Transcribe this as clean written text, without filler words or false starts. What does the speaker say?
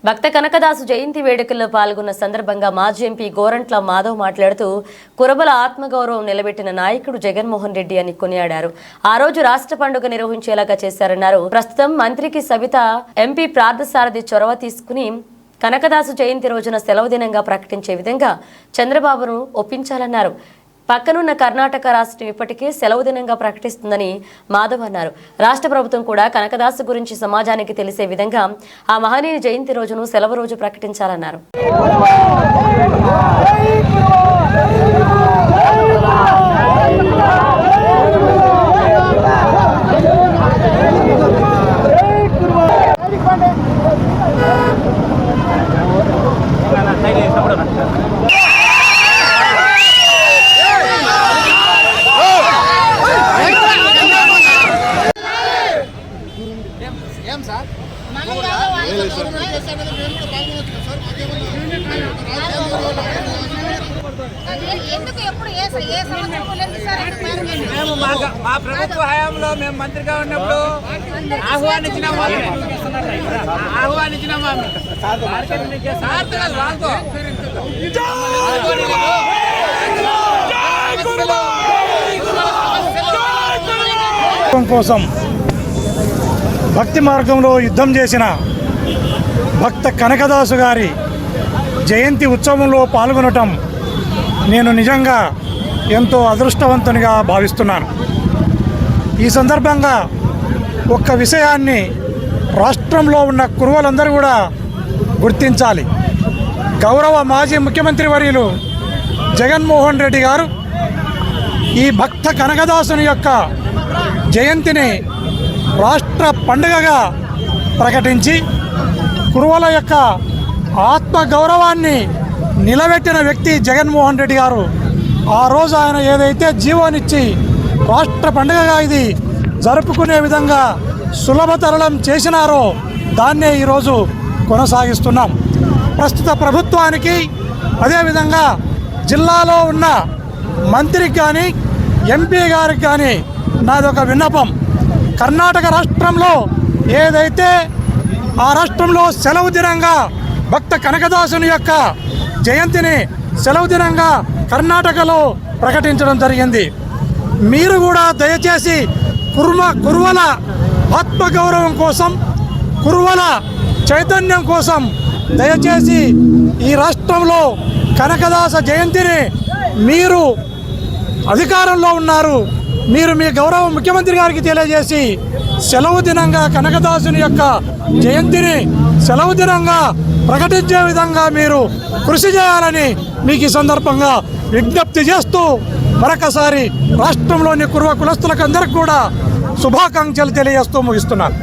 భక్త కనకదాసు జయంతి వేడుకల్లో పాల్గొన్న సందర్భంగా మాజీ ఎంపీ గోరంట్ల మాధవ్ మాట్లాడుతూ కురబల ఆత్మగౌరవం నిలబెట్టిన నాయకుడు జగన్మోహన్ రెడ్డి అని కొనియాడారు. ఆ రోజు రాష్ట్ర పండుగ నిర్వహించేలాగా చేశారన్నారు. ప్రస్తుతం మంత్రికి సబిత ఎంపీ పార్థసారథి చొరవ తీసుకుని కనకదాసు జయంతి రోజున సెలవు దినంగా ప్రకటించే విధంగా చంద్రబాబును ఒప్పించాలన్నారు. పక్కనున్న కర్ణాటక రాష్ట్రం ఇప్పటికే సెలవు దినంగా ప్రకటిస్తుందని మాధవ్ అన్నారు. రాష్ట్ర ప్రభుత్వం కూడా కనకదాసు గురించి సమాజానికి తెలిసే విధంగా ఆ మహనీయుని జయంతి రోజును సెలవు రోజు ప్రకటించాలన్నారు. మా ప్రభుత్వ హయాంలో మేము మంత్రిగా ఉన్నప్పుడు కోసం భక్తి మార్గంలో యుద్ధం చేసిన భక్త కనకదాసు గారి జయంతి ఉత్సవంలో పాల్గొనటం నేను నిజంగా ఎంతో అదృష్టవంతునిగా భావిస్తున్నాను. ఈ సందర్భంగా ఒక్క విషయాన్ని రాష్ట్రంలో ఉన్న కురువలందరూ కూడా గుర్తించాలి. గౌరవ మాజీ ముఖ్యమంత్రి వర్యులు జగన్మోహన్ రెడ్డి గారు ఈ భక్త కనకదాసుని యొక్క జయంతిని రాష్ట్ర పండుగగా ప్రకటించి కురువల యొక్క ఆత్మ గౌరవాన్ని నిలబెట్టిన వ్యక్తి జగన్మోహన్ రెడ్డి గారు. ఆ రోజు ఆయన ఏదైతే జీవోనిచ్చి రాష్ట్ర పండుగగా ఇది జరుపుకునే విధంగా సులభతరళం చేసినారో దాన్నే ఈరోజు కొనసాగిస్తున్నాం. ప్రస్తుత ప్రభుత్వానికి అదేవిధంగా జిల్లాలో ఉన్న మంత్రికి కానీ ఎంపీ గారికి కానీ నాదొక విన్నపం. కర్ణాటక రాష్ట్రంలో ఏదైతే ఆ రాష్ట్రంలో సెలవు దినంగా భక్త కనకదాసుని యొక్క జయంతిని సెలవు దినంగా కర్ణాటకలో ప్రకటించడం జరిగింది. మీరు కూడా దయచేసి కురువల ఆత్మగౌరవం కోసం, కురువల చైతన్యం కోసం దయచేసి ఈ రాష్ట్రంలో కనకదాస జయంతిని మీరు అధికారంలో ఉన్నారు, మీరు మీ గౌరవ ముఖ్యమంత్రి గారికి తెలియజేసి సెలవు దినంగా కనకదాసుని యొక్క జయంతిని సెలవు దినంగా ప్రకటించే విధంగా మీరు కృషి చేయాలని మీకు ఈ సందర్భంగా విజ్ఞప్తి చేస్తూ మరొకసారి రాష్ట్రంలోని కురువ కులస్తులకు అందరికీ కూడా శుభాకాంక్షలు తెలియజేస్తూ ముగిస్తున్నాను.